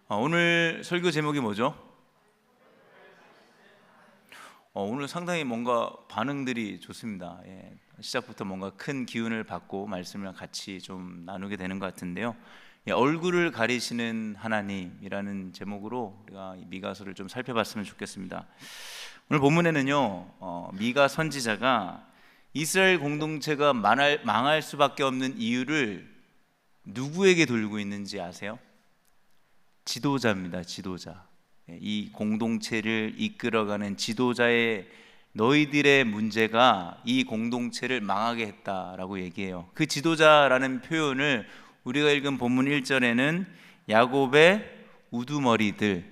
오늘 설교 제목이 뭐죠? 오늘 상당히 뭔가 반응들이 좋습니다. 시작부터 뭔가 큰 기운을 받고 말씀을 같이 좀 나누게 되는 것 같은데요. 얼굴을 가리시는 하나님이라는 제목으로 우리가 미가서를 좀 살펴봤으면 좋겠습니다. 오늘 본문에는요, 미가 선지자가 이스라엘 공동체가 망할 수밖에 없는 이유를 누구에게 돌리고 있는지 아세요? 지도자입니다. 지도자. 이 공동체를 이끌어가는 지도자의 너희들의 문제가 이 공동체를 망하게 했다라고 얘기해요. 그 지도자라는 표현을 우리가 읽은 본문 1절에는 야곱의 우두머리들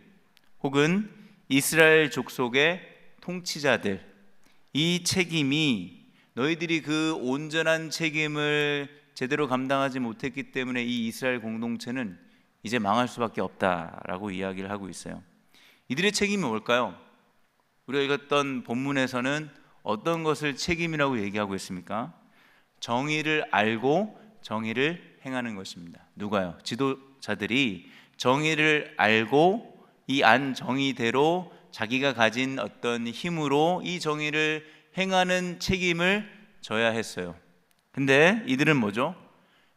혹은 이스라엘 족속의 통치자들, 이 책임이 너희들이 그 온전한 책임을 제대로 감당하지 못했기 때문에 이 이스라엘 공동체는 이제 망할 수밖에 없다라고 이야기를 하고 있어요. 이들의 책임이 뭘까요? 우리가 읽었던 본문에서는 어떤 것을 책임이라고 얘기하고 있습니까? 정의를 알고 정의를 행하는 것입니다. 누가요? 지도자들이 정의를 알고 이 안 정의대로 자기가 가진 어떤 힘으로 이 정의를 행하는 책임을 져야 했어요. 근데 이들은 뭐죠?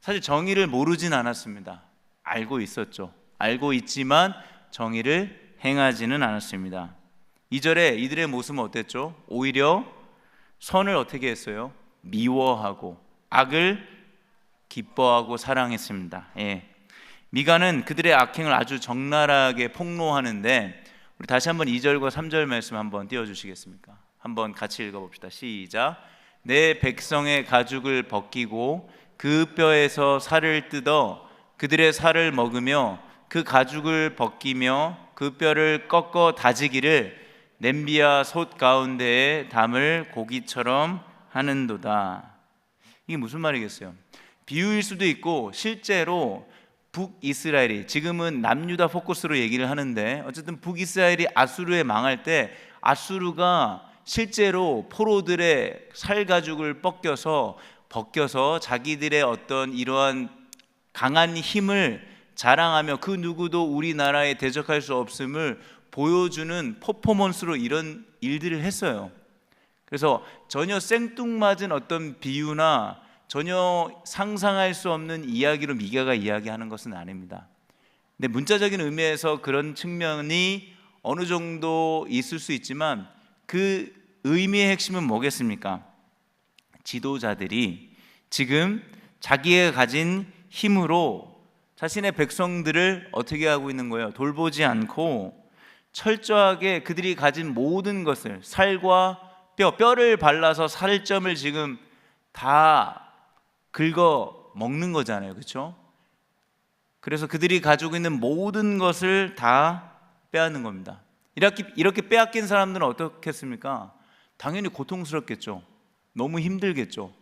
사실 정의를 모르진 않았습니다. 알고 있었죠. 알고 있지만 정의를 행하지는 않았습니다. 2절에 이들의 모습은 어땠죠? 오히려 선을 어떻게 했어요? 미워하고 악을 기뻐하고 사랑했습니다. 미가는 그들의 악행을 아주 적나라하게 폭로하는데, 우리 다시 한번 2절과 3절 말씀 한번 띄워주시겠습니까? 한번 같이 읽어봅시다. 시작. 내 백성의 가죽을 벗기고 그 뼈에서 살을 뜯어 그들의 살을 먹으며 그 가죽을 벗기며 그 뼈를 꺾어 다지기를 냄비와 솥 가운데에 담을 고기처럼 하는도다. 이게 무슨 말이겠어요? 비유일 수도 있고 실제로 북이스라엘이, 지금은 남유다 포커스로 얘기를 하는데 어쨌든 북이스라엘이 아수르에 망할 때 아수르가 실제로 포로들의 살 가죽을 벗겨서 자기들의 어떤 이러한 강한 힘을 자랑하며 그 누구도 우리나라에 대적할 수 없음을 보여주는 퍼포먼스로 이런 일들을 했어요. 그래서 전혀 생뚱맞은 어떤 비유나 전혀 상상할 수 없는 이야기로 미가가 이야기하는 것은 아닙니다. 근데 문자적인 의미에서 그런 측면이 어느 정도 있을 수 있지만 그 의미의 핵심은 뭐겠습니까? 지도자들이 지금 자기가 가진 힘으로 자신의 백성들을 어떻게 하고 있는 거예요? 돌보지 않고 철저하게 그들이 가진 모든 것을, 살과 뼈를 발라서 살점을 지금 다 긁어 먹는 거잖아요. 그렇죠? 그래서 그들이 가지고 있는 모든 것을 다 빼앗는 겁니다. 이렇게 빼앗긴 사람들은 어떻겠습니까? 당연히 고통스럽겠죠. 너무 힘들겠죠.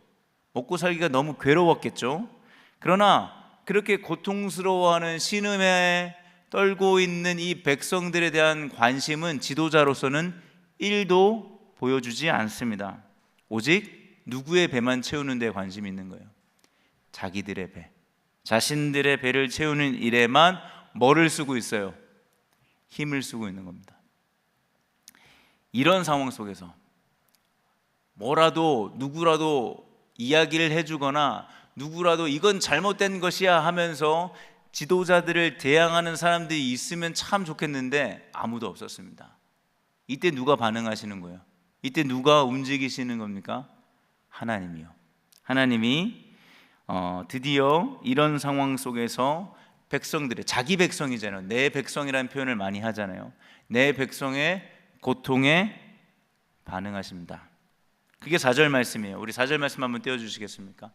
먹고 살기가 너무 괴로웠겠죠. 그러나 그렇게 고통스러워하는 신음에 떨고 있는 이 백성들에 대한 관심은 지도자로서는 1도 보여주지 않습니다. 오직 누구의 배만 채우는 데 관심이 있는 거예요. 자기들의 배, 자신들의 배를 채우는 일에만 뭐를 쓰고 있어요? 힘을 쓰고 있는 겁니다. 이런 상황 속에서 뭐라도 누구라도 이야기를 해주거나 누구라도 이건 잘못된 것이야 하면서 지도자들을 대항하는 사람들이 있으면 참 좋겠는데 아무도 없었습니다. 이때 누가 반응하시는 거예요? 이때 누가 움직이시는 겁니까? 하나님이요. 하나님이 드디어 이런 상황 속에서 백성들의, 자기 백성이잖아요. 내 백성이라는 표현을 많이 하잖아요. 내 백성의 고통에 반응하십니다. 그게 4절 말씀이에요. 우리 4절 말씀 한번 띄워주시겠습니까?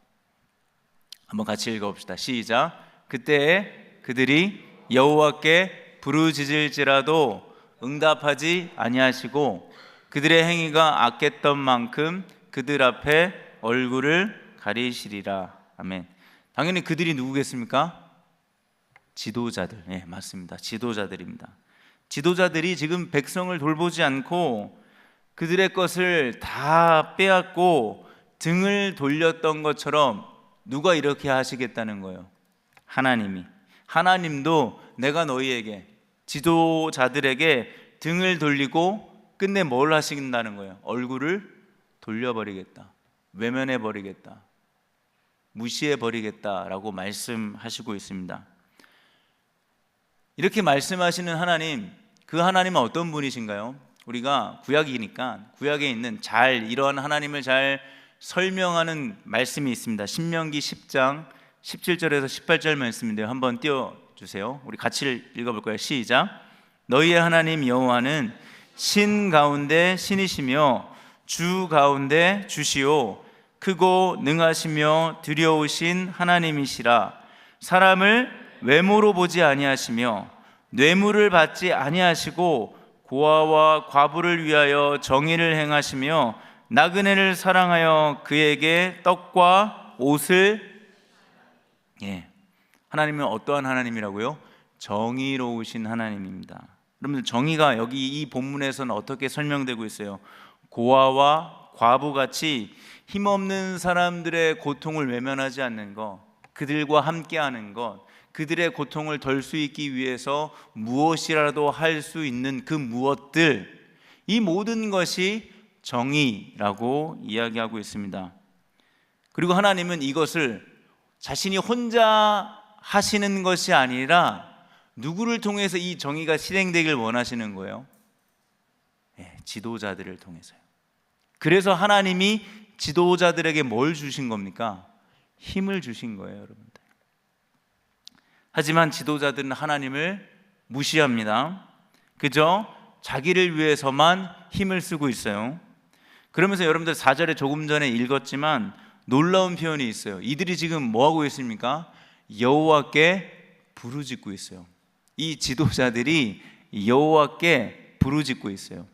한번 같이 읽어봅시다. 시작. 그때 그들이 여호와께 부르짖을지라도 응답하지 아니하시고 그들의 행위가 악했던 만큼 그들 앞에 얼굴을 가리시리라. 아멘. 당연히 그들이 누구겠습니까? 지도자들. 네, 맞습니다. 지도자들입니다. 지도자들이 지금 백성을 돌보지 않고 그들의 것을 다 빼앗고 등을 돌렸던 것처럼 누가 이렇게 하시겠다는 거예요? 하나님이. 하나님도 내가 너희에게, 지도자들에게 등을 돌리고 끝내 뭘 하신다는 거예요? 얼굴을 돌려버리겠다, 외면해버리겠다, 무시해버리겠다라고 말씀하시고 있습니다. 이렇게 말씀하시는 하나님, 그 하나님은 어떤 분이신가요? 우리가 구약이니까 구약에 있는 이러한 하나님을 잘 설명하는 말씀이 있습니다. 신명기 10장 17절에서 18절 말씀인데요, 한번 띄워주세요. 우리 같이 읽어볼 거예요. 시작. 너희의 하나님 여호와는 신 가운데 신이시며 주 가운데 주시오, 크고 능하시며 두려우신 하나님이시라. 사람을 외모로 보지 아니하시며 뇌물을 받지 아니하시고 고아와 과부를 위하여 정의를 행하시며 나그네를 사랑하여 그에게 떡과 옷을 하나님은 어떠한 하나님이라고요? 정의로우신 하나님입니다. 여러분들, 정의가 여기 이 본문에서는 어떻게 설명되고 있어요? 고아와 과부같이 힘없는 사람들의 고통을 외면하지 않는 것, 그들과 함께하는 것, 그들의 고통을 덜 수 있기 위해서 무엇이라도 할 수 있는 그 무엇들, 이 모든 것이 정의라고 이야기하고 있습니다. 그리고 하나님은 이것을 자신이 혼자 하시는 것이 아니라 누구를 통해서 이 정의가 실행되길 원하시는 거예요? 지도자들을 통해서요. 그래서 하나님이 지도자들에게 뭘 주신 겁니까? 힘을 주신 거예요, 여러분들. 하지만 지도자들은 하나님을 무시합니다. 그저 자기를 위해서만 힘을 쓰고 있어요. 그러면서 여러분들 4절에 조금 전에 읽었지만 놀라운 표현이 있어요. 이들이 지금 뭐 하고 있습니까? 여호와께 부르짖고 있어요. 이 지도자들이 여호와께 부르짖고 있어요.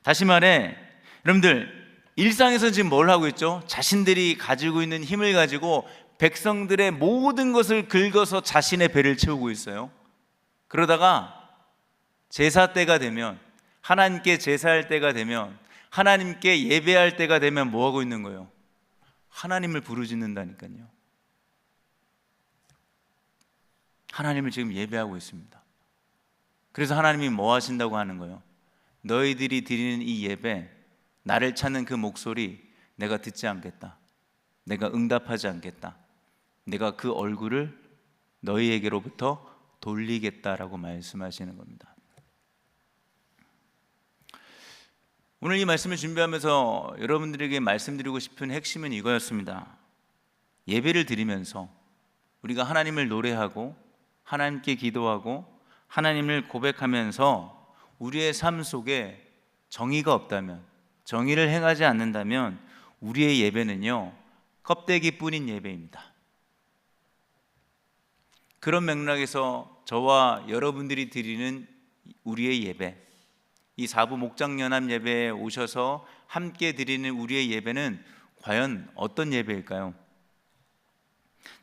다시 말해, 여러분들 일상에서 지금 뭘 하고 있죠? 자신들이 가지고 있는 힘을 가지고 백성들의 모든 것을 긁어서 자신의 배를 채우고 있어요. 그러다가 제사 때가 되면, 하나님께 제사할 때가 되면, 하나님께 예배할 때가 되면 뭐 하고 있는 거예요? 하나님을 부르짖는다니까요. 하나님을 지금 예배하고 있습니다. 그래서 하나님이 뭐 하신다고 하는 거예요? 너희들이 드리는 이 예배, 나를 찾는 그 목소리 내가 듣지 않겠다, 내가 응답하지 않겠다, 내가 그 얼굴을 너희에게로부터 돌리겠다라고 말씀하시는 겁니다. 오늘 이 말씀을 준비하면서 여러분들에게 말씀드리고 싶은 핵심은 이거였습니다. 예배를 드리면서 우리가 하나님을 노래하고 하나님께 기도하고 하나님을 고백하면서 우리의 삶 속에 정의가 없다면, 정의를 행하지 않는다면 우리의 예배는요, 껍데기뿐인 예배입니다. 그런 맥락에서 저와 여러분들이 드리는 우리의 예배, 이 4부 목장연합 예배에 오셔서 함께 드리는 우리의 예배는 과연 어떤 예배일까요?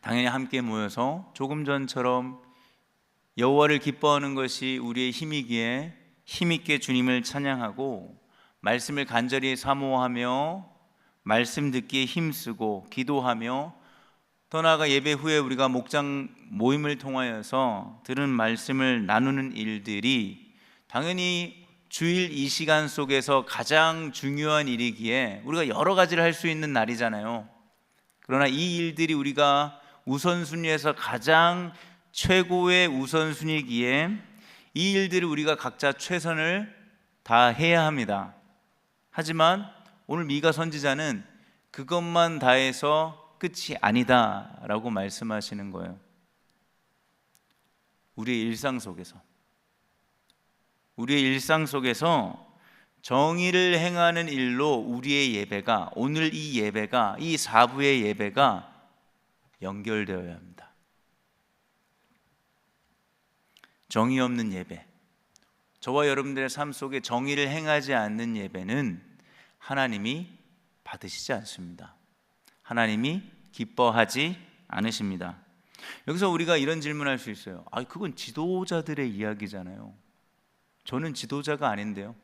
당연히 함께 모여서 조금 전처럼 여호와를 기뻐하는 것이 우리의 힘이기에 힘있게 주님을 찬양하고 말씀을 간절히 사모하며 말씀 듣기에 힘쓰고 기도하며, 더 나아가 예배 후에 우리가 목장 모임을 통하여서 들은 말씀을 나누는 일들이 당연히 주일 이 시간 속에서 가장 중요한 일이기에 우리가 여러 가지를 할 수 있는 날이잖아요. 그러나 이 일들이 우리가 우선순위에서 가장 최고의 우선순위이기에 이 일들을 우리가 각자 최선을 다해야 합니다. 하지만 오늘 미가 선지자는 그것만 다해서 끝이 아니다라고 말씀하시는 거예요. 우리의 일상 속에서 정의를 행하는 일로 우리의 예배가, 오늘 이 예배가, 이 4부의 예배가 연결되어야 합니다. 정의 없는 예배, 저와 여러분들의 삶 속에 정의를 행하지 않는 예배는 하나님이 받으시지 않습니다. 하나님이 기뻐하지 않으십니다. 여기서 우리가 이런 질문을 할 수 있어요. 그건 지도자들의 이야기잖아요. 저는 지도자가 아닌데요.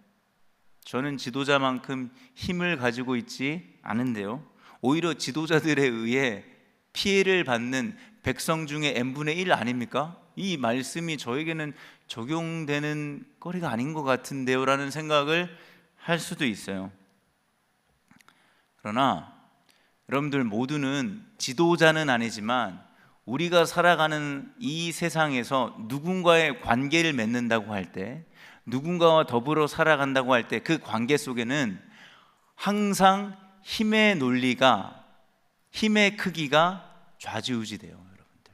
저는 지도자만큼 힘을 가지고 있지 않은데요. 오히려 지도자들에 의해 피해를 받는 백성 중에 n분의 1 아닙니까? 이 말씀이 저에게는 적용되는 거리가 아닌 것 같은데요 라는 생각을 할 수도 있어요. 그러나 여러분들 모두는 지도자는 아니지만 우리가 살아가는 이 세상에서 누군가의 관계를 맺는다고 할 때, 누군가와 더불어 살아간다고 할 때 그 관계 속에는 항상 힘의 논리가, 힘의 크기가 좌지우지돼요. 여러분들,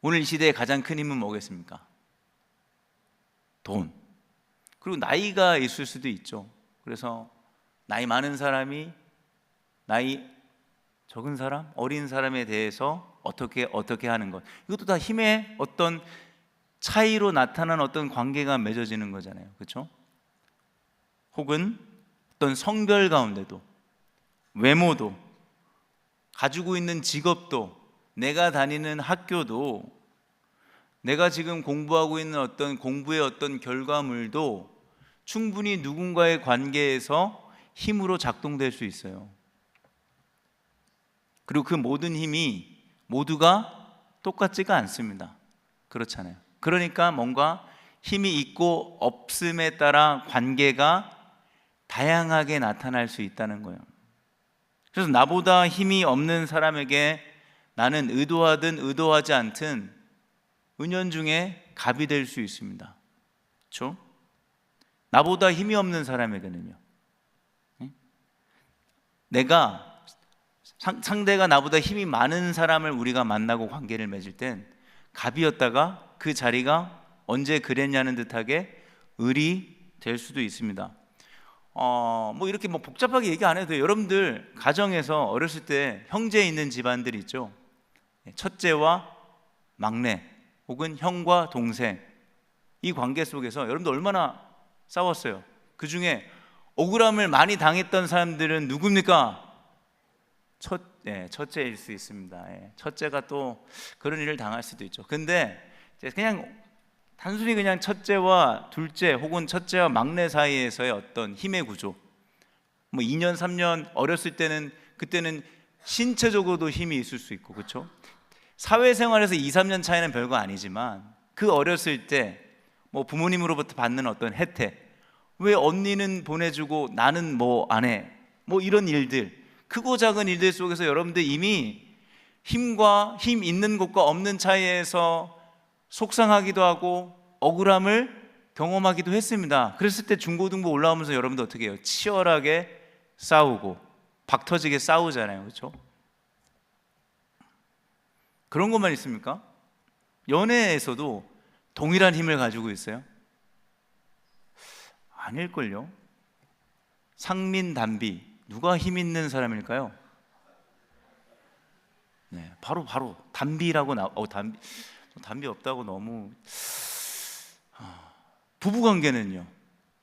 오늘 이 시대의 가장 큰 힘은 뭐겠습니까? 돈. 그리고 나이가 있을 수도 있죠. 그래서 나이 많은 사람이 나이 적은 사람, 어린 사람에 대해서 어떻게 하는 것, 이것도 다 힘의 어떤 차이로 나타난 어떤 관계가 맺어지는 거잖아요. 그렇죠? 혹은 어떤 성별 가운데도, 외모도, 가지고 있는 직업도, 내가 다니는 학교도, 내가 지금 공부하고 있는 어떤 공부의 어떤 결과물도 충분히 누군가의 관계에서 힘으로 작동될 수 있어요. 그리고 그 모든 힘이 모두가 똑같지가 않습니다. 그렇잖아요. 그러니까 뭔가 힘이 있고 없음에 따라 관계가 다양하게 나타날 수 있다는 거예요. 그래서 나보다 힘이 없는 사람에게 나는 의도하든 의도하지 않든 은연중에 갑이 될 수 있습니다. 그렇죠? 나보다 힘이 없는 사람에게는요, 내가 상대가 나보다 힘이 많은 사람을 우리가 만나고 관계를 맺을 땐 갑이었다가 그 자리가 언제 그랬냐는 듯하게 을이 될 수도 있습니다. 뭐 이렇게 뭐 복잡하게 얘기 안 해도 돼요. 여러분들 가정에서 어렸을 때 형제 있는 집안들 있죠. 첫째와 막내 혹은 형과 동생, 이 관계 속에서 여러분들 얼마나 싸웠어요. 그 중에 억울함을 많이 당했던 사람들은 누굽니까? 첫째일 수 있습니다. 첫째가 또 그런 일을 당할 수도 있죠. 근데 그냥 단순히 그냥 첫째와 둘째 혹은 첫째와 막내 사이에서의 어떤 힘의 구조, 뭐 2년 3년 어렸을 때는, 그때는 신체적으로도 힘이 있을 수 있고, 그렇죠? 사회생활에서 2, 3년 차이는 별거 아니지만 그 어렸을 때 뭐 부모님으로부터 받는 어떤 혜택, 왜 언니는 보내주고 나는 뭐 안 해, 뭐 이런 일들, 크고 작은 일들 속에서 여러분들 이미 힘 있는 곳과 없는 차이에서 속상하기도 하고 억울함을 경험하기도 했습니다. 그랬을 때 중고등부 올라오면서 여러분들 어떻게 해요? 치열하게 싸우고 박터지게 싸우잖아요. 그렇죠? 그런 것만 있습니까? 연애에서도 동일한 힘을 가지고 있어요? 아닐걸요? 상민, 단비, 누가 힘 있는 사람일까요? 네, 바로 단비라고 단비 없다고 너무. 부부관계는요,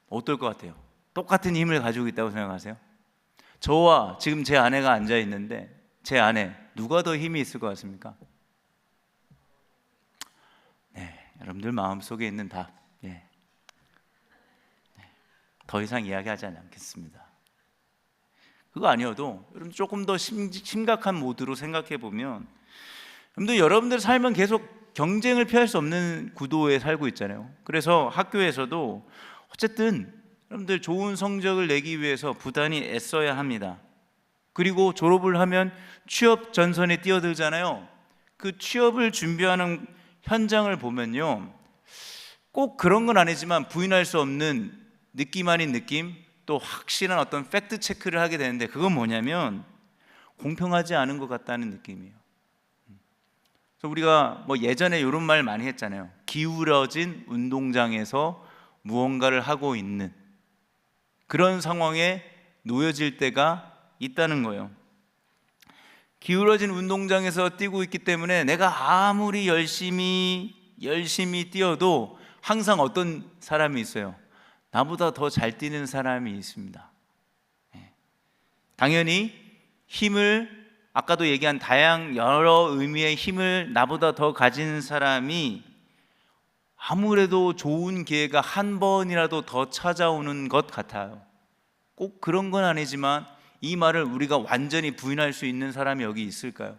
어떨 것 같아요? 똑같은 힘을 가지고 있다고 생각하세요? 저와 지금 제 아내가 앉아 있는데 제 아내 누가 더 힘이 있을 것 같습니까? 네, 여러분들 마음속에 있는 답, 더 이상 이야기하지 않겠습니다. 그거 아니어도 여러분 조금 더 심각한 모드로 생각해 보면, 여러분들 삶은 계속 경쟁을 피할 수 없는 구도에 살고 있잖아요. 그래서 학교에서도 어쨌든 여러분들 좋은 성적을 내기 위해서 부단히 애써야 합니다. 그리고 졸업을 하면 취업 전선에 뛰어들잖아요. 그 취업을 준비하는 현장을 보면요, 꼭 그런 건 아니지만 부인할 수 없는 느낌 아닌 느낌, 또 확실한 어떤 팩트 체크를 하게 되는데, 그건 뭐냐면 공평하지 않은 것 같다는 느낌이에요. 그래서 우리가 뭐 예전에 이런 말 많이 했잖아요. 기울어진 운동장에서 무언가를 하고 있는 그런 상황에 놓여질 때가 있다는 거예요. 기울어진 운동장에서 뛰고 있기 때문에 내가 아무리 열심히 뛰어도 항상 어떤 사람이 있어요. 나보다 더 잘 뛰는 사람이 있습니다. 당연히 힘을, 아까도 얘기한 여러 의미의 힘을 나보다 더 가진 사람이 아무래도 좋은 기회가 한 번이라도 더 찾아오는 것 같아요. 꼭 그런 건 아니지만 이 말을 우리가 완전히 부인할 수 있는 사람이 여기 있을까요?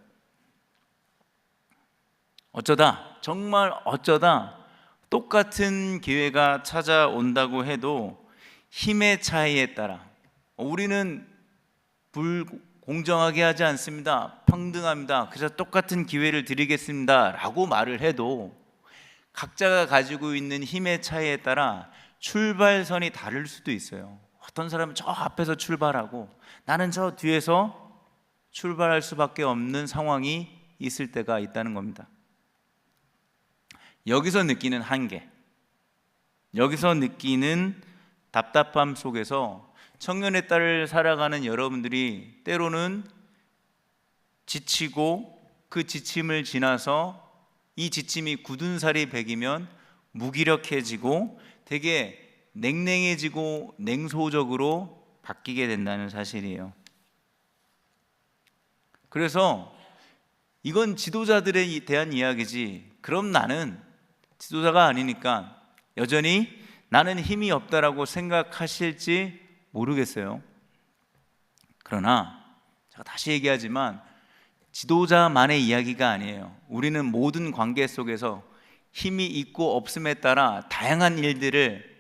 정말 어쩌다 똑같은 기회가 찾아온다고 해도 힘의 차이에 따라 우리는 불공정하게 하지 않습니다. 평등합니다. 그래서 똑같은 기회를 드리겠습니다. 라고 말을 해도 각자가 가지고 있는 힘의 차이에 따라 출발선이 다를 수도 있어요. 어떤 사람은 저 앞에서 출발하고 나는 저 뒤에서 출발할 수밖에 없는 상황이 있을 때가 있다는 겁니다. 여기서 느끼는 한계, 여기서 느끼는 답답함 속에서 청년의 딸을 살아가는 여러분들이 때로는 지치고 그 지침을 지나서 이 지침이 굳은 살이 배기면 무기력해지고 되게 냉랭해지고 냉소적으로 바뀌게 된다는 사실이에요. 그래서 이건 지도자들에 대한 이야기지, 그럼 나는 지도자가 아니니까 여전히 나는 힘이 없다라고 생각하실지 모르겠어요. 그러나 제가 다시 얘기하지만 지도자만의 이야기가 아니에요. 우리는 모든 관계 속에서 힘이 있고 없음에 따라 다양한 일들을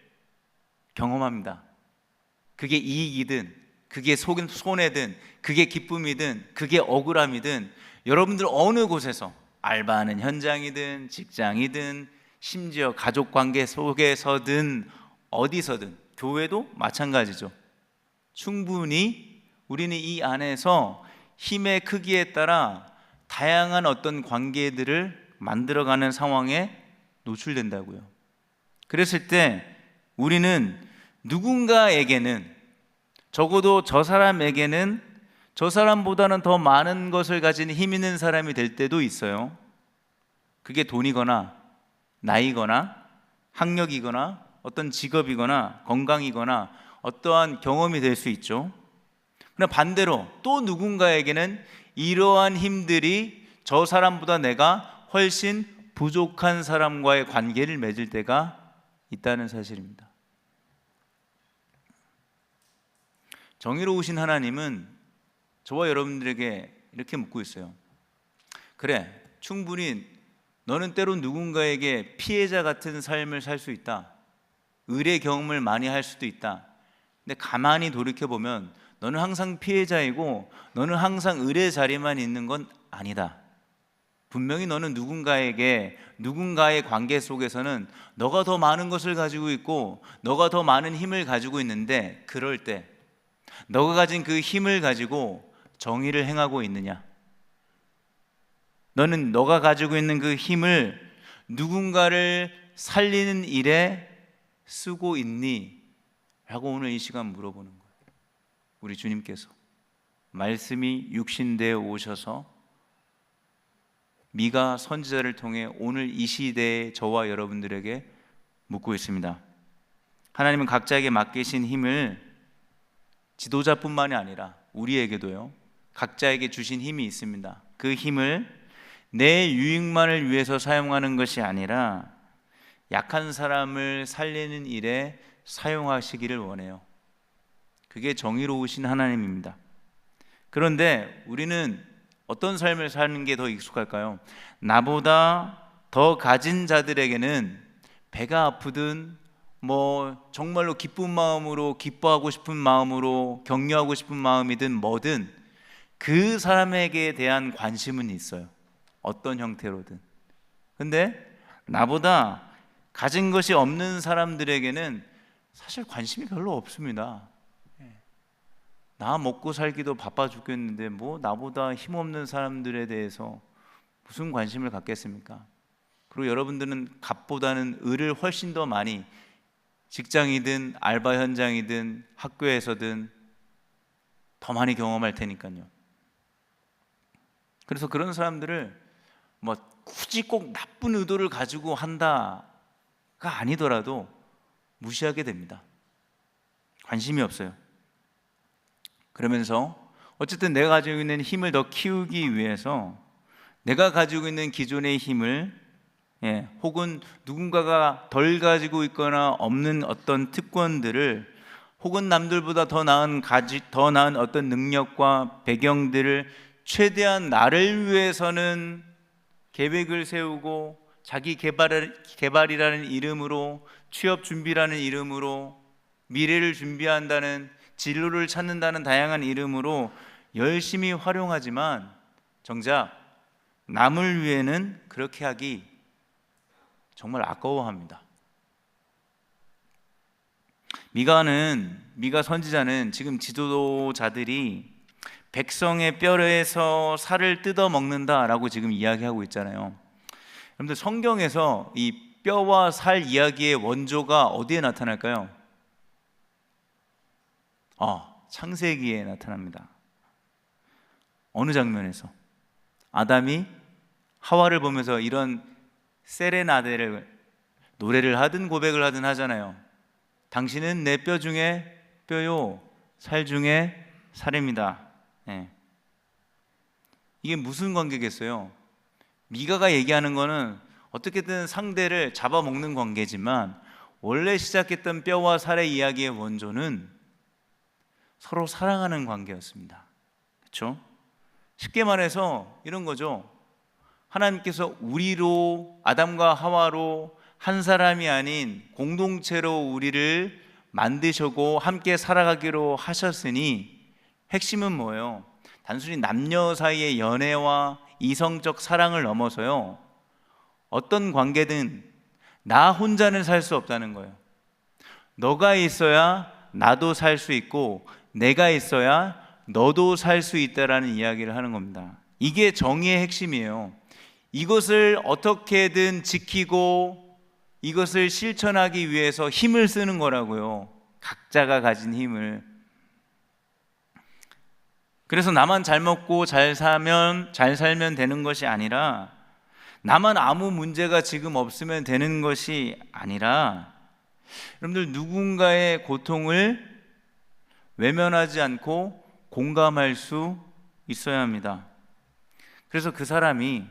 경험합니다. 그게 이익이든 그게 손해든 그게 기쁨이든 그게 억울함이든 여러분들 어느 곳에서 알바하는 현장이든 직장이든 심지어 가족 관계 속에서든 어디서든 교회도 마찬가지죠. 충분히 우리는 이 안에서 힘의 크기에 따라 다양한 어떤 관계들을 만들어가는 상황에 노출된다고요. 그랬을 때 우리는 누군가에게는, 적어도 저 사람에게는 저 사람보다는 더 많은 것을 가진 힘 있는 사람이 될 때도 있어요. 그게 돈이거나 나이거나 학력이거나 어떤 직업이거나 건강이거나 어떠한 경험이 될 수 있죠. 그러나 반대로 또 누군가에게는 이러한 힘들이 저 사람보다 내가 훨씬 부족한 사람과의 관계를 맺을 때가 있다는 사실입니다. 정의로우신 하나님은 저와 여러분들에게 이렇게 묻고 있어요. 그래, 충분히 너는 때론 누군가에게 피해자 같은 삶을 살 수 있다. 의례 경험을 많이 할 수도 있다. 근데 가만히 돌이켜보면 너는 항상 피해자이고 너는 항상 의례 자리만 있는 건 아니다. 분명히 너는 누군가의 관계 속에서는 너가 더 많은 것을 가지고 있고 너가 더 많은 힘을 가지고 있는데, 그럴 때 너가 가진 그 힘을 가지고 정의를 행하고 있느냐? 너는 너가 가지고 있는 그 힘을 누군가를 살리는 일에 쓰고 있니? 라고 오늘 이 시간 물어보는 거예요. 우리 주님께서 말씀이 육신되어 오셔서 미가 선지자를 통해 오늘 이 시대에 저와 여러분들에게 묻고 있습니다. 하나님은 각자에게 맡기신 힘을 지도자뿐만이 아니라 우리에게도요, 각자에게 주신 힘이 있습니다. 그 힘을 내 유익만을 위해서 사용하는 것이 아니라 약한 사람을 살리는 일에 사용하시기를 원해요. 그게 정의로우신 하나님입니다. 그런데 우리는 어떤 삶을 사는 게 더 익숙할까요? 나보다 더 가진 자들에게는 배가 아프든 정말로 기쁜 마음으로, 기뻐하고 싶은 마음으로, 격려하고 싶은 마음이든 뭐든 그 사람에게 대한 관심은 있어요. 어떤 형태로든. 근데 나보다 가진 것이 없는 사람들에게는 사실 관심이 별로 없습니다. 나 먹고 살기도 바빠 죽겠는데 나보다 힘없는 사람들에 대해서 무슨 관심을 갖겠습니까? 그리고 여러분들은 값보다는 을을 훨씬 더 많이, 직장이든 알바 현장이든 학교에서든 더 많이 경험할 테니까요. 그래서 그런 사람들을 굳이 꼭 나쁜 의도를 가지고 한다가 아니더라도 무시하게 됩니다. 관심이 없어요. 그러면서 어쨌든 내가 가지고 있는 힘을 더 키우기 위해서 내가 가지고 있는 기존의 힘을, 혹은 누군가가 덜 가지고 있거나 없는 어떤 특권들을, 혹은 남들보다 더 나은 어떤 능력과 배경들을 최대한 나를 위해서는 계획을 세우고 자기 개발이라는 이름으로, 취업 준비라는 이름으로, 미래를 준비한다는, 진로를 찾는다는 다양한 이름으로 열심히 활용하지만 정작 남을 위해는 그렇게 하기 정말 아까워합니다. 미가 선지자는 지금 지도자들이 백성의 뼈에서 살을 뜯어 먹는다라고 지금 이야기하고 있잖아요. 여러분들, 성경에서 이 뼈와 살 이야기의 원조가 어디에 나타날까요? 창세기에 나타납니다. 어느 장면에서? 아담이 하와를 보면서 이런 세레나데를, 노래를 하든 고백을 하든 하잖아요. 당신은 내 뼈 중에 뼈요, 살 중에 살입니다. 이게 무슨 관계겠어요? 미가가 얘기하는 거는 어떻게든 상대를 잡아먹는 관계지만 원래 시작했던 뼈와 살의 이야기의 원조는 서로 사랑하는 관계였습니다. 그렇죠? 쉽게 말해서 이런 거죠. 하나님께서 우리로, 아담과 하와로 한 사람이 아닌 공동체로 우리를 만드시고 함께 살아가기로 하셨으니 핵심은 뭐예요? 단순히 남녀 사이의 연애와 이성적 사랑을 넘어서요, 어떤 관계든 나 혼자는 살 수 없다는 거예요. 너가 있어야 나도 살 수 있고, 내가 있어야 너도 살 수 있다라는 이야기를 하는 겁니다. 이게 정의의 핵심이에요. 이것을 어떻게든 지키고 이것을 실천하기 위해서 힘을 쓰는 거라고요. 각자가 가진 힘을. 그래서 나만 잘 먹고 잘 살면 되는 것이 아니라, 나만 아무 문제가 지금 없으면 되는 것이 아니라, 여러분들, 누군가의 고통을 외면하지 않고 공감할 수 있어야 합니다. 그래서 그 사람이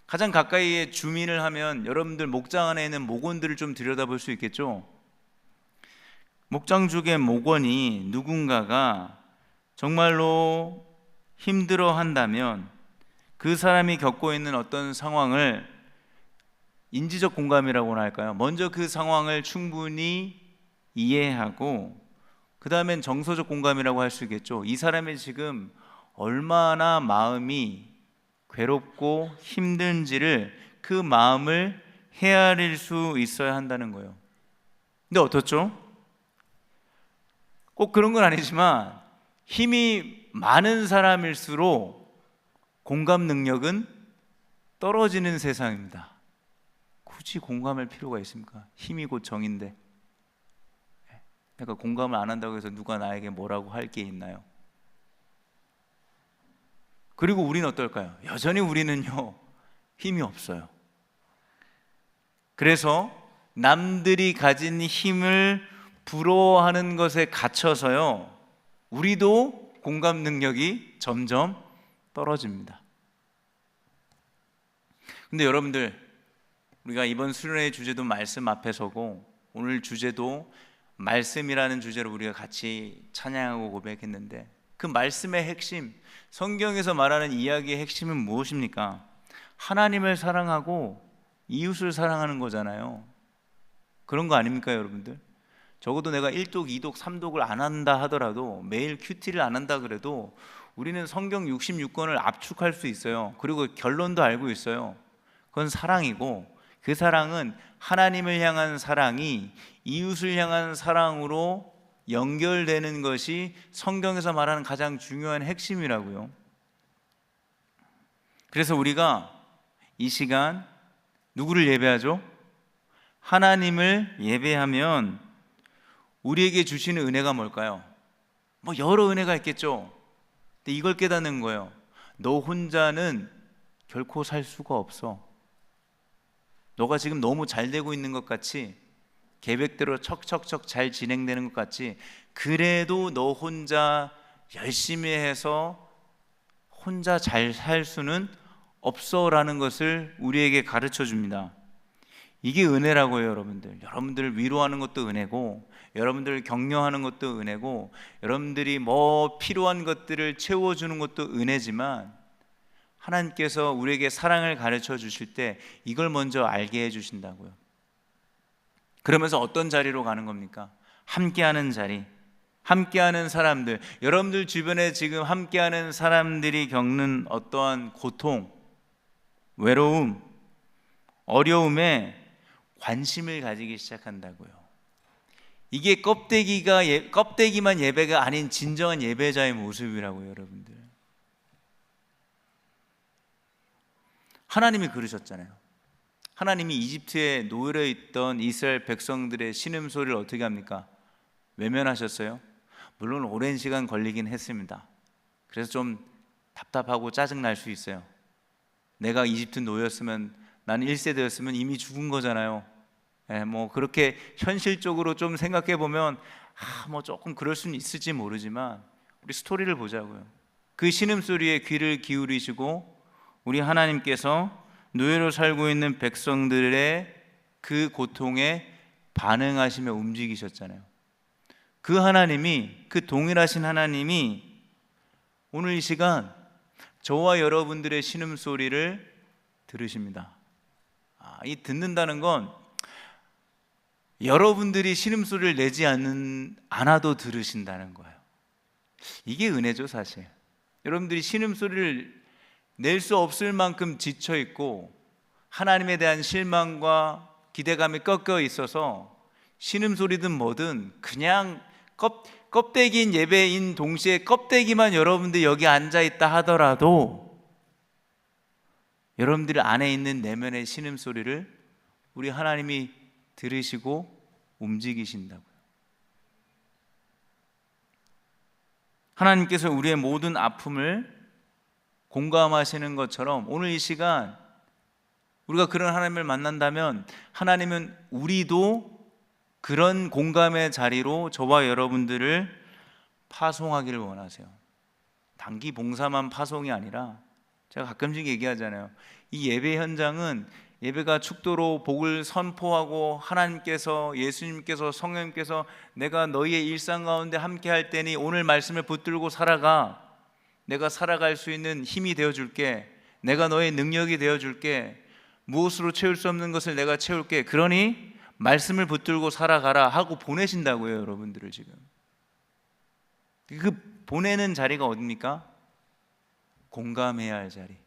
가장 가까이에 주민을 하면 여러분들 목장 안에 있는 목원들을 좀 들여다볼 수 있겠죠. 목장족의 목원이 누군가가 정말로 힘들어 한다면 그 사람이 겪고 있는 어떤 상황을, 인지적 공감이라고나 할까요? 먼저 그 상황을 충분히 이해하고 그 다음엔 정서적 공감이라고 할 수 있겠죠. 이 사람이 지금 얼마나 마음이 괴롭고 힘든지를, 그 마음을 헤아릴 수 있어야 한다는 거예요. 근데 어떻죠? 꼭 그런 건 아니지만 힘이 많은 사람일수록 공감 능력은 떨어지는 세상입니다. 굳이 공감할 필요가 있습니까? 힘이 곧 정인데. 그러니까 공감을 안 한다고 해서 누가 나에게 뭐라고 할 게 있나요? 그리고 우리는 어떨까요? 여전히 우리는요, 힘이 없어요. 그래서 남들이 가진 힘을 부러워하는 것에 갇혀서요, 우리도 공감 능력이 점점 떨어집니다. 근데 여러분들, 우리가 이번 수련회 주제도 말씀 앞에 서고, 오늘 주제도 말씀이라는 주제로 우리가 같이 찬양하고 고백했는데, 그 말씀의 핵심, 성경에서 말하는 이야기의 핵심은 무엇입니까? 하나님을 사랑하고 이웃을 사랑하는 거잖아요. 그런 거 아닙니까, 여러분들? 적어도 내가 1독, 2독, 3독을 안 한다 하더라도, 매일 큐티를 안 한다 그래도 우리는 성경 66권을 압축할 수 있어요. 그리고 결론도 알고 있어요. 그건 사랑이고, 그 사랑은 하나님을 향한 사랑이 이웃을 향한 사랑으로 연결되는 것이 성경에서 말하는 가장 중요한 핵심이라고요. 그래서 우리가 이 시간 누구를 예배하죠? 하나님을 예배하면 우리에게 주시는 은혜가 뭘까요? 여러 은혜가 있겠죠. 근데 이걸 깨닫는 거예요. 너 혼자는 결코 살 수가 없어. 너가 지금 너무 잘 되고 있는 것 같이, 계획대로 척척척 잘 진행되는 것 같지, 그래도 너 혼자 열심히 해서 혼자 잘 살 수는 없어라는 것을 우리에게 가르쳐 줍니다. 이게 은혜라고요, 여러분들. 여러분들을 위로하는 것도 은혜고, 여러분들을 격려하는 것도 은혜고, 여러분들이 필요한 것들을 채워주는 것도 은혜지만, 하나님께서 우리에게 사랑을 가르쳐 주실 때 이걸 먼저 알게 해 주신다고요. 그러면서 어떤 자리로 가는 겁니까? 함께하는 자리, 함께하는 사람들. 여러분들 주변에 지금 함께하는 사람들이 겪는 어떠한 고통, 외로움, 어려움에 관심을 가지기 시작한다고요. 이게 껍데기만 예배가 아닌 진정한 예배자의 모습이라고요, 여러분들. 하나님이 그러셨잖아요. 하나님이 이집트에 노예로 있던 이스라엘 백성들의 신음소리를 어떻게 합니까? 외면하셨어요? 물론 오랜 시간 걸리긴 했습니다. 그래서 좀 답답하고 짜증날 수 있어요. 내가 이집트 노예였으면, 나는 1세대였으면 이미 죽은 거잖아요. 뭐 그렇게 현실적으로 좀 생각해 보면 뭐 조금 그럴 수는 있을지 모르지만 우리 스토리를 보자고요. 그 신음소리에 귀를 기울이시고 우리 하나님께서 노예로 살고 있는 백성들의 그 고통에 반응하시며 움직이셨잖아요. 그 하나님이, 그 동일하신 하나님이 오늘 이 시간 저와 여러분들의 신음소리를 들으십니다. 이 듣는다는 건 여러분들이 신음소리를 내지 않아도 들으신다는 거예요. 이게 은혜죠, 사실. 여러분들이 신음소리를 낼 수 없을 만큼 지쳐 있고 하나님에 대한 실망과 기대감이 꺾여 있어서 신음소리든 뭐든 그냥 껍데기인 예배인 동시에 껍데기만 여러분들이 여기 앉아 있다 하더라도 여러분들 안에 있는 내면의 신음소리를 우리 하나님이 들으시고 움직이신다고요. 하나님께서 우리의 모든 아픔을 공감하시는 것처럼 오늘 이 시간 우리가 그런 하나님을 만난다면 하나님은 우리도 그런 공감의 자리로 저와 여러분들을 파송하기를 원하세요. 단기 봉사만 파송이 아니라, 제가 가끔씩 얘기하잖아요. 이 예배 현장은 예배가 축도로 복을 선포하고 하나님께서, 예수님께서, 성령님께서 내가 너희의 일상 가운데 함께 할 때니 오늘 말씀을 붙들고 살아가, 내가 살아갈 수 있는 힘이 되어줄게, 내가 너의 능력이 되어줄게, 무엇으로 채울 수 없는 것을 내가 채울게, 그러니 말씀을 붙들고 살아가라 하고 보내신다고요. 여러분들을 지금 그 보내는 자리가 어딥니까? 공감해야 할 자리,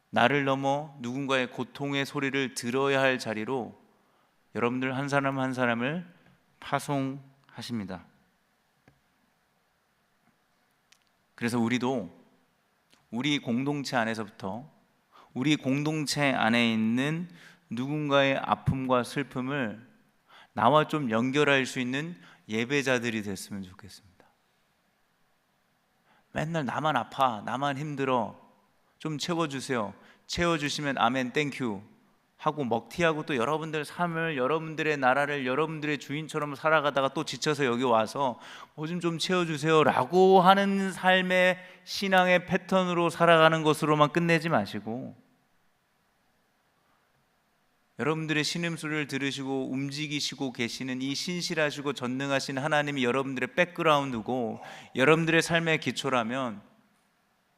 나를 넘어 누군가의 고통의 소리를 들어야 할 자리로 여러분들 한 사람 한 사람을 파송하십니다. 그래서 우리도 우리 공동체 안에서부터 우리 공동체 안에 있는 누군가의 아픔과 슬픔을 나와 좀 연결할 수 있는 예배자들이 됐으면 좋겠습니다. 맨날 나만 아파, 나만 힘들어, 좀 채워주세요. 채워주시면 아멘 땡큐 하고 먹튀하고 또 여러분들 삶을, 여러분들의 나라를 여러분들의 주인처럼 살아가다가 또 지쳐서 여기 와서 좀 채워주세요 라고 하는 삶의 신앙의 패턴으로 살아가는 것으로만 끝내지 마시고 여러분들의 신음소리를 들으시고 움직이시고 계시는 이 신실하시고 전능하신 하나님이 여러분들의 백그라운드고 여러분들의 삶의 기초라면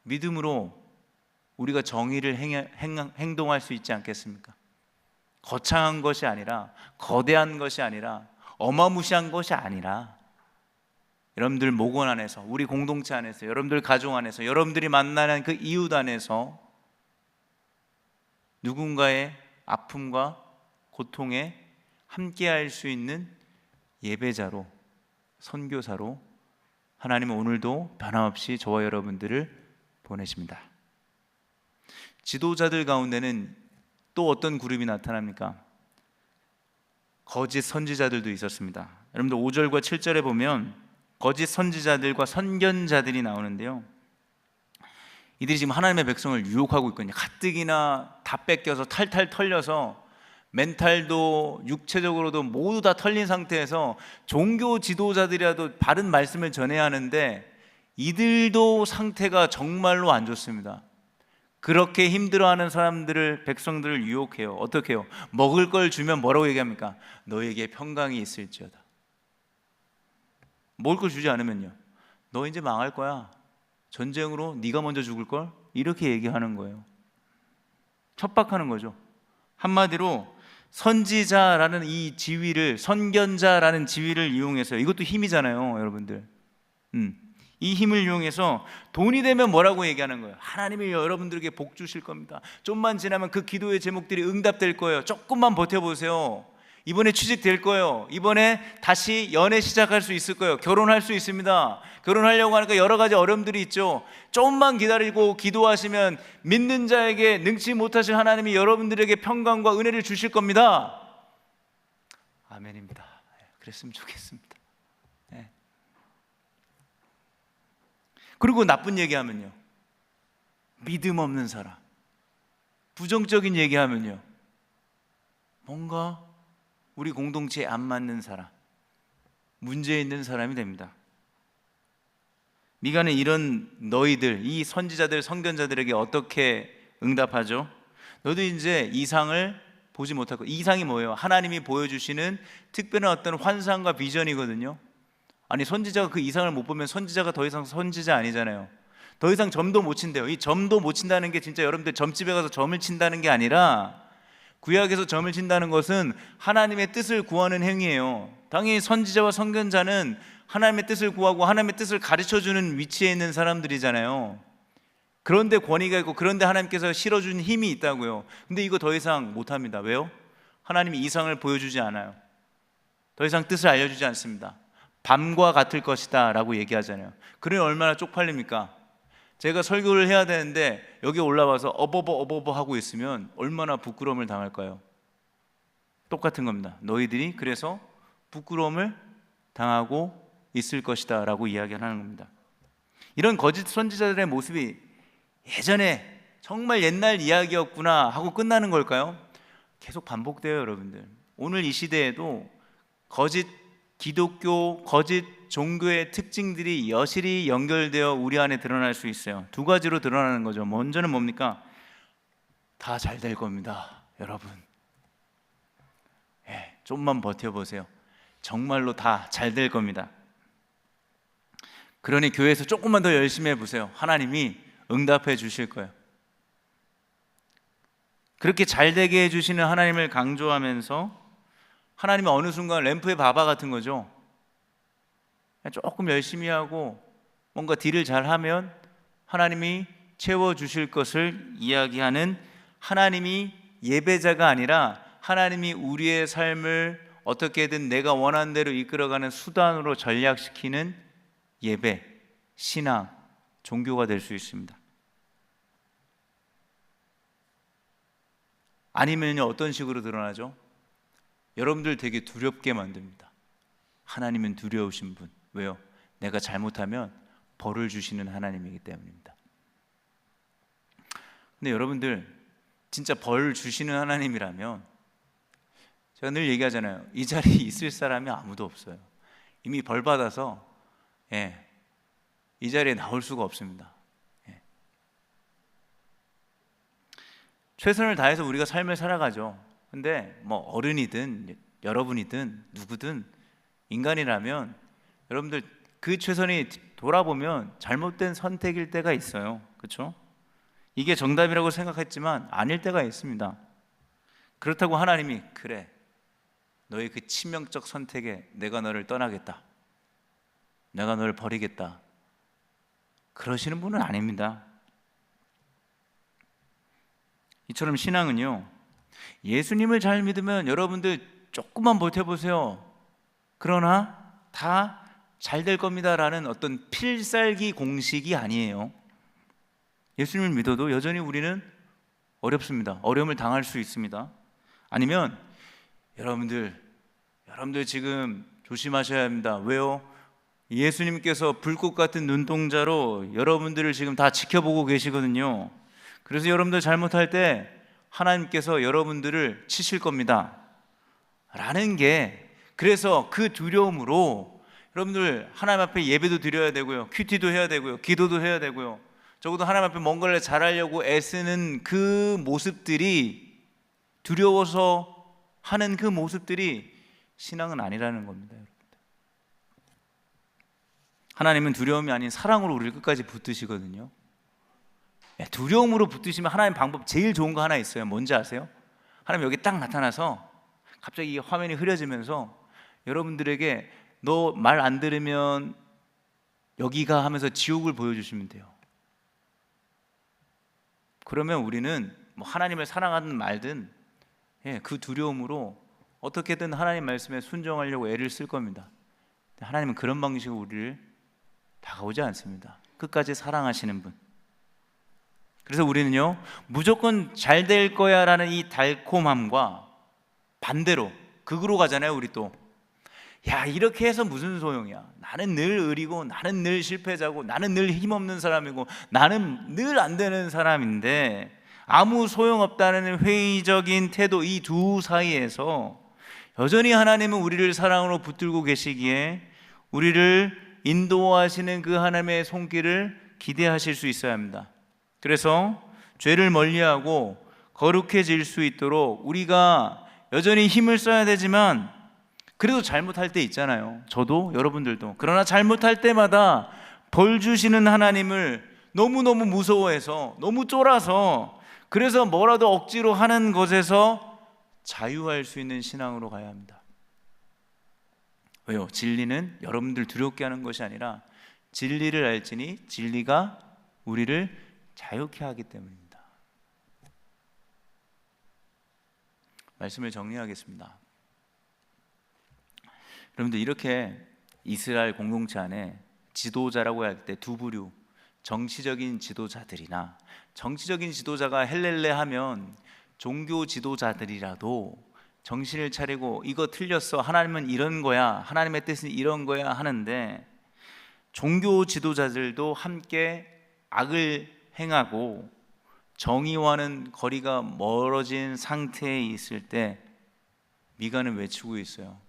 믿음으로 우리가 정의를 행동할 수 있지 않겠습니까? 거창한 것이 아니라, 거대한 것이 아니라, 어마무시한 것이 아니라 여러분들 목원 안에서, 우리 공동체 안에서, 여러분들 가정 안에서, 여러분들이 만나는 그 이웃 안에서 누군가의 아픔과 고통에 함께할 수 있는 예배자로, 선교사로 하나님은 오늘도 변함없이 저와 여러분들을 보내십니다. 지도자들 가운데는 또 어떤 그룹이 나타납니까? 거짓 선지자들도 있었습니다. 여러분들 5절과 7절에 보면 거짓 선지자들과 선견자들이 나오는데요, 이들이 지금 하나님의 백성을 유혹하고 있거든요. 가뜩이나 다 뺏겨서 탈탈 털려서 멘탈도 육체적으로도 모두 다 털린 상태에서 종교 지도자들이라도 바른 말씀을 전해야 하는데 이들도 상태가 정말로 안 좋습니다. 그렇게 힘들어하는 사람들을, 백성들을 유혹해요. 어떻게 해요? 먹을 걸 주면 뭐라고 얘기합니까? 너에게 평강이 있을지어다. 먹을 걸 주지 않으면요, 너 이제 망할 거야. 전쟁으로 네가 먼저 죽을걸? 이렇게 얘기하는 거예요. 척박하는 거죠. 한마디로 선지자라는 이 지위를, 선견자라는 지위를 이용해서, 이것도 힘이잖아요, 여러분들. 이 힘을 이용해서 돈이 되면 뭐라고 얘기하는 거예요? 하나님이 여러분들에게 복 주실 겁니다. 좀만 지나면 그 기도의 제목들이 응답될 거예요. 조금만 버텨보세요. 이번에 취직될 거예요. 이번에 다시 연애 시작할 수 있을 거예요. 결혼할 수 있습니다. 결혼하려고 하니까 여러 가지 어려움들이 있죠. 조금만 기다리고 기도하시면 믿는 자에게 능치 못하실 하나님이 여러분들에게 평강과 은혜를 주실 겁니다. 아멘입니다. 그랬으면 좋겠습니다. 네. 그리고 나쁜 얘기하면요, 믿음 없는 사람, 부정적인 얘기하면요, 뭔가 우리 공동체에 안 맞는 사람, 문제 있는 사람이 됩니다. 미가는 이런 너희들, 이 선지자들, 선견자들에게 어떻게 응답하죠? 너도 이제 이상을 보지 못할 거야. 이상이 뭐예요? 하나님이 보여주시는 특별한 어떤 환상과 비전이거든요. 아니, 선지자가 그 이상을 못 보면 선지자가 더 이상 선지자 아니잖아요. 더 이상 점도 못 친대요. 이 점도 못 친다는 게 진짜 여러분들 점집에 가서 점을 친다는 게 아니라, 구약에서 점을 친다는 것은 하나님의 뜻을 구하는 행위예요. 당연히 선지자와 선견자는 하나님의 뜻을 구하고 하나님의 뜻을 가르쳐주는 위치에 있는 사람들이잖아요. 그런데 권위가 있고, 그런데 하나님께서 실어준 힘이 있다고요. 근데 이거 더 이상 못합니다. 왜요? 하나님이 이상을 보여주지 않아요. 더 이상 뜻을 알려주지 않습니다. 밤과 같을 것이다 라고 얘기하잖아요. 그러니 얼마나 쪽팔립니까? 제가 설교를 해야 되는데 여기 올라와서 어버버 하고 있으면 얼마나 부끄러움을 당할까요? 똑같은 겁니다. 너희들이 그래서 부끄러움을 당하고 있을 것이다 라고 이야기하는 겁니다. 이런 거짓 선지자들의 모습이 예전에 정말 옛날 이야기였구나 하고 끝나는 걸까요? 계속 반복돼요, 여러분들. 오늘 이 시대에도 거짓 기독교, 거짓 종교의 특징들이 여실히 연결되어 우리 안에 드러날 수 있어요. 두 가지로 드러나는 거죠. 먼저는 뭡니까? 다 잘 될 겁니다, 여러분. 좀만 버텨보세요. 정말로 다 잘 될 겁니다. 그러니 교회에서 조금만 더 열심히 해보세요. 하나님이 응답해 주실 거예요. 그렇게 잘 되게 해주시는 하나님을 강조하면서 하나님은 어느 순간 램프의 바바 같은 거죠. 조금 열심히 하고 뭔가 딜을 잘하면 하나님이 채워주실 것을 이야기하는, 하나님이 예배자가 아니라 하나님이 우리의 삶을 어떻게든 내가 원하는 대로 이끌어가는 수단으로 전략시키는 예배, 신앙, 종교가 될 수 있습니다. 아니면요, 어떤 식으로 드러나죠? 여러분들 되게 두렵게 만듭니다. 하나님은 두려우신 분. 왜요? 내가 잘못하면 벌을 주시는 하나님이기 때문입니다. 근데 여러분들 진짜 벌 주시는 하나님이라면, 제가 늘 얘기하잖아요. 이 자리에 있을 사람이 아무도 없어요. 이미 벌 받아서 이 자리에 나올 수가 없습니다. 최선을 다해서 우리가 삶을 살아가죠. 근데 뭐 어른이든 여러분이든 누구든 인간이라면 여러분들 그 최선이 돌아보면 잘못된 선택일 때가 있어요. 그렇죠? 이게 정답이라고 생각했지만 아닐 때가 있습니다. 그렇다고 하나님이 그래, 너의 그 치명적 선택에 내가 너를 떠나겠다, 내가 너를 버리겠다, 그러시는 분은 아닙니다. 이처럼 신앙은요, 예수님을 잘 믿으면 여러분들 조금만 버텨보세요. 그러나 다 잘 될 겁니다라는 어떤 필살기 공식이 아니에요. 예수님을 믿어도 여전히 우리는 어렵습니다. 어려움을 당할 수 있습니다. 아니면 여러분들 지금 조심하셔야 합니다. 왜요? 예수님께서 불꽃 같은 눈동자로 여러분들을 지금 다 지켜보고 계시거든요. 그래서 여러분들 잘못할 때 하나님께서 여러분들을 치실 겁니다 라는 게, 그래서 그 두려움으로 여러분들 하나님 앞에 예배도 드려야 되고요, 큐티도 해야 되고요, 기도도 해야 되고요, 적어도 하나님 앞에 뭔가를 잘하려고 애쓰는 그 모습들이, 두려워서 하는 그 모습들이 신앙은 아니라는 겁니다. 하나님은 두려움이 아닌 사랑으로 우리를 끝까지 붙드시거든요. 두려움으로 붙드시면 하나님 방법 제일 좋은 거 하나 있어요. 뭔지 아세요? 하나님 여기 딱 나타나서 갑자기 이 화면이 흐려지면서 여러분들에게 너 말 안 들으면 여기가 하면서 지옥을 보여주시면 돼요. 그러면 우리는 뭐 하나님을 사랑하든 말든 그 두려움으로 어떻게든 하나님 말씀에 순종하려고 애를 쓸 겁니다. 하나님은 그런 방식으로 우리를 다가오지 않습니다. 끝까지 사랑하시는 분. 그래서 우리는요, 무조건 잘 될 거야 라는 이 달콤함과 반대로 극으로 가잖아요. 우리 또 야, 이렇게 해서 무슨 소용이야. 나는 늘 의리고, 나는 늘 실패자고, 나는 늘 힘없는 사람이고, 나는 늘 안 되는 사람인데 아무 소용없다는 회의적인 태도, 이 두 사이에서 여전히 하나님은 우리를 사랑으로 붙들고 계시기에 우리를 인도하시는 그 하나님의 손길을 기대하실 수 있어야 합니다. 그래서 죄를 멀리하고 거룩해질 수 있도록 우리가 여전히 힘을 써야 되지만 그래도 잘못할 때 있잖아요. 저도 여러분들도. 그러나 잘못할 때마다 벌 주시는 하나님을 너무너무 무서워해서, 너무 쫄아서, 그래서 뭐라도 억지로 하는 것에서 자유할 수 있는 신앙으로 가야 합니다. 왜요? 진리는 여러분들 두렵게 하는 것이 아니라 진리를 알지니 진리가 우리를 자유케 하기 때문입니다. 말씀을 정리하겠습니다. 여러분들, 이렇게 이스라엘 공동체 안에 지도자라고 할 때 두 부류, 정치적인 지도자들이나, 정치적인 지도자가 헬렐레 하면 종교 지도자들이라도 정신을 차리고 이거 틀렸어, 하나님은 이런 거야, 하나님의 뜻은 이런 거야 하는데, 종교 지도자들도 함께 악을 행하고 정의와는 거리가 멀어진 상태에 있을 때 미가는 외치고 있어요.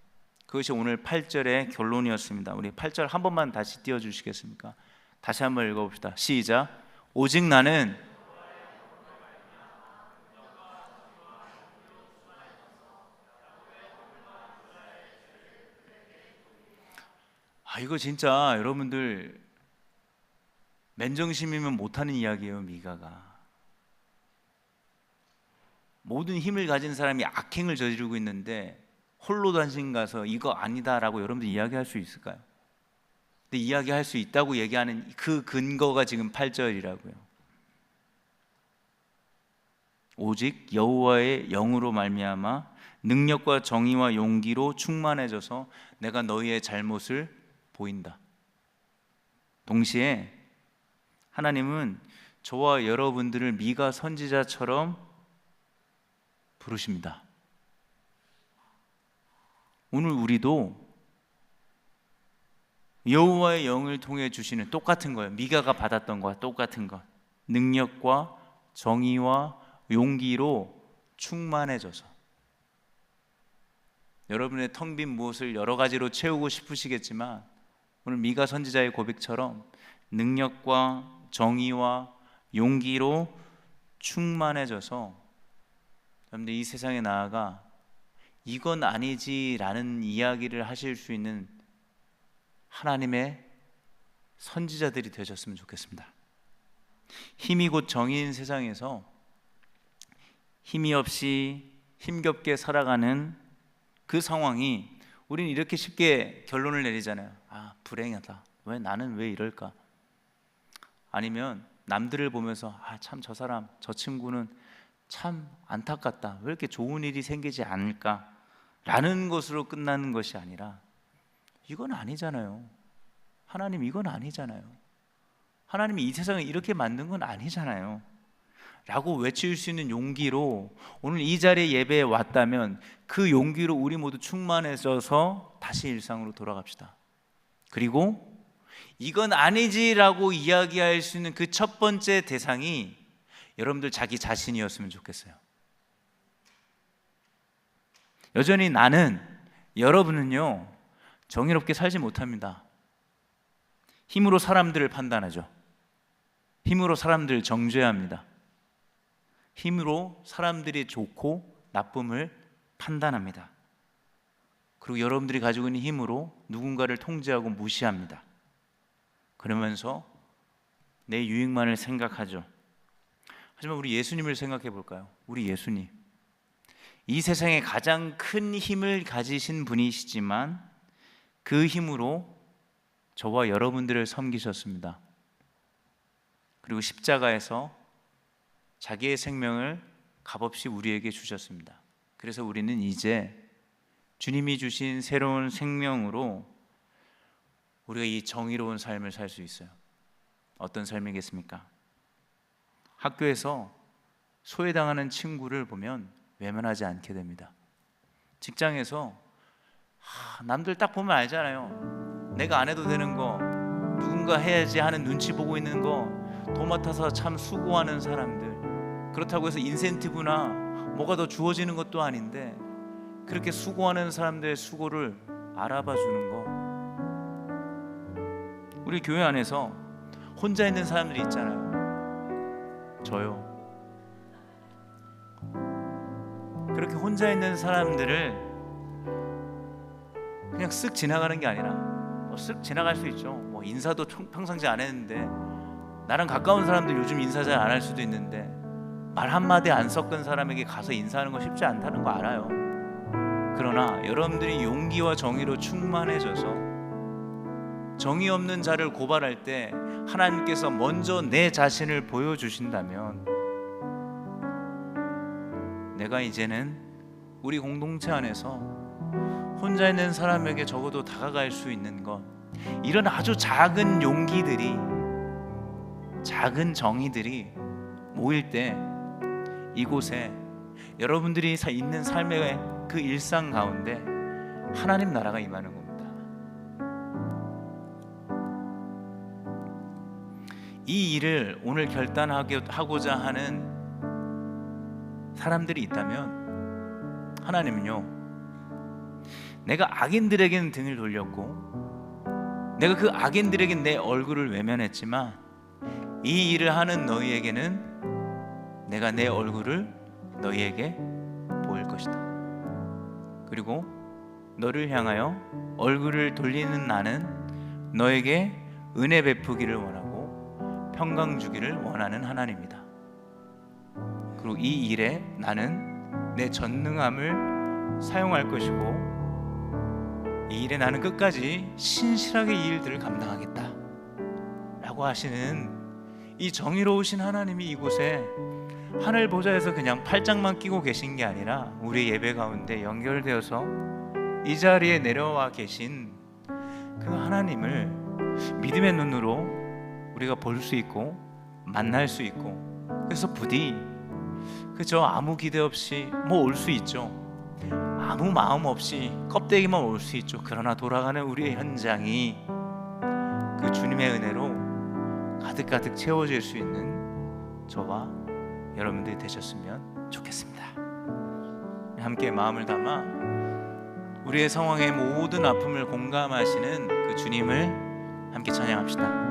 그것이 오늘 8절의 결론이었습니다. 우리 8절 한 번만 다시 띄워주시겠습니까? 다시 한번 읽어봅시다. 시작. 오직 나는 이거 진짜 여러분들 맨정신이면 못하는 이야기예요. 미가가 모든 힘을 가진 사람이 악행을 저지르고 있는데 홀로 단신 가서 이거 아니다라고 여러분들 이야기할 수 있을까요? 근데 이야기할 수 있다고 얘기하는 그 근거가 지금 8절이라고요. 오직 여호와의 영으로 말미암아 능력과 정의와 용기로 충만해져서 내가 너희의 잘못을 보인다. 동시에 하나님은 저와 여러분들을 미가 선지자처럼 부르십니다. 오늘 우리도 여호와의 영을 통해 주시는 똑같은 거예요. 미가가 받았던 거와 똑같은 것, 능력과 정의와 용기로 충만해져서, 여러분의 텅 빈 무엇을 여러 가지로 채우고 싶으시겠지만 오늘 미가 선지자의 고백처럼 능력과 정의와 용기로 충만해져서 여러분들 이 세상에 나아가 이건 아니지라는 이야기를 하실 수 있는 하나님의 선지자들이 되셨으면 좋겠습니다. 힘이 곧 정의인 세상에서 힘이 없이 힘겹게 살아가는 그 상황이, 우리는 이렇게 쉽게 결론을 내리잖아요. 불행하다. 나는 왜 이럴까? 아니면 남들을 보면서 참 저 사람, 저 친구는 참 안타깝다. 왜 이렇게 좋은 일이 생기지 않을까? 라는 것으로 끝나는 것이 아니라, 이건 아니잖아요. 하나님 이건 아니잖아요. 하나님이 이 세상을 이렇게 만든 건 아니잖아요. 라고 외칠 수 있는 용기로 오늘 이 자리에 예배에 왔다면 그 용기로 우리 모두 충만해져서 다시 일상으로 돌아갑시다. 그리고 이건 아니지라고 이야기할 수 있는 그 첫 번째 대상이 여러분들 자기 자신이었으면 좋겠어요. 여전히 나는, 여러분은요 정의롭게 살지 못합니다. 힘으로 사람들을 판단하죠. 힘으로 사람들을 정죄합니다. 힘으로 사람들이 좋고 나쁨을 판단합니다. 그리고 여러분들이 가지고 있는 힘으로 누군가를 통제하고 무시합니다. 그러면서 내 유익만을 생각하죠. 하지만 우리 예수님을 생각해 볼까요? 우리 예수님, 이 세상에 가장 큰 힘을 가지신 분이시지만 그 힘으로 저와 여러분들을 섬기셨습니다. 그리고 십자가에서 자기의 생명을 값없이 우리에게 주셨습니다. 그래서 우리는 이제 주님이 주신 새로운 생명으로 우리가 이 정의로운 삶을 살 수 있어요. 어떤 삶이겠습니까? 학교에서 소외당하는 친구를 보면 외면하지 않게 됩니다. 직장에서 남들 딱 보면 알잖아요. 내가 안 해도 되는 거 누군가 해야지 하는 눈치 보고 있는 거 도맡아서 참 수고하는 사람들, 그렇다고 해서 인센티브나 뭐가 더 주어지는 것도 아닌데 그렇게 수고하는 사람들의 수고를 알아봐 주는 거. 우리 교회 안에서 혼자 있는 사람들이 있잖아요. 저요. 그렇게 혼자 있는 사람들을 그냥 쓱 지나가는 게 아니라 쓱 지나갈 수 있죠. 뭐 인사도 평상시 안 했는데, 나랑 가까운 사람들 요즘 인사 잘 안 할 수도 있는데 말 한마디 안 섞은 사람에게 가서 인사하는 거 쉽지 않다는 거 알아요. 그러나 여러분들이 용기와 정의로 충만해져서 정의 없는 자를 고발할 때 하나님께서 먼저 내 자신을 보여주신다면, 내가 이제는 우리 공동체 안에서 혼자 있는 사람에게 적어도 다가갈 수 있는 것, 이런 아주 작은 용기들이, 작은 정의들이 모일 때 이곳에 여러분들이 있는 삶의 그 일상 가운데 하나님 나라가 임하는 겁니다. 이 일을 오늘 결단하고자 하는 사람들이 있다면, 하나님은요, 내가 악인들에게는 등을 돌렸고 내가 그 악인들에게는 내 얼굴을 외면했지만 이 일을 하는 너희에게는 내가 내 얼굴을 너희에게 보일 것이다. 그리고 너를 향하여 얼굴을 돌리는 나는 너에게 은혜 베푸기를 원하고 평강 주기를 원하는 하나님이다. 그리고 이 일에 나는 내 전능함을 사용할 것이고 이 일에 나는 끝까지 신실하게 이 일들을 감당하겠다 라고 하시는 이 정의로우신 하나님이 이곳에 하늘 보좌에서 그냥 팔짱만 끼고 계신 게 아니라 우리 예배 가운데 연결되어서 이 자리에 내려와 계신 그 하나님을 믿음의 눈으로 우리가 볼 수 있고 만날 수 있고, 그래서 부디 그저 아무 기대 없이 뭐 올 수 있죠. 아무 마음 없이 껍데기만 올 수 있죠. 그러나 돌아가는 우리의 현장이 그 주님의 은혜로 가득가득 채워질 수 있는 저와 여러분들이 되셨으면 좋겠습니다. 함께 마음을 담아 우리의 상황의 모든 아픔을 공감하시는 그 주님을 함께 찬양합시다.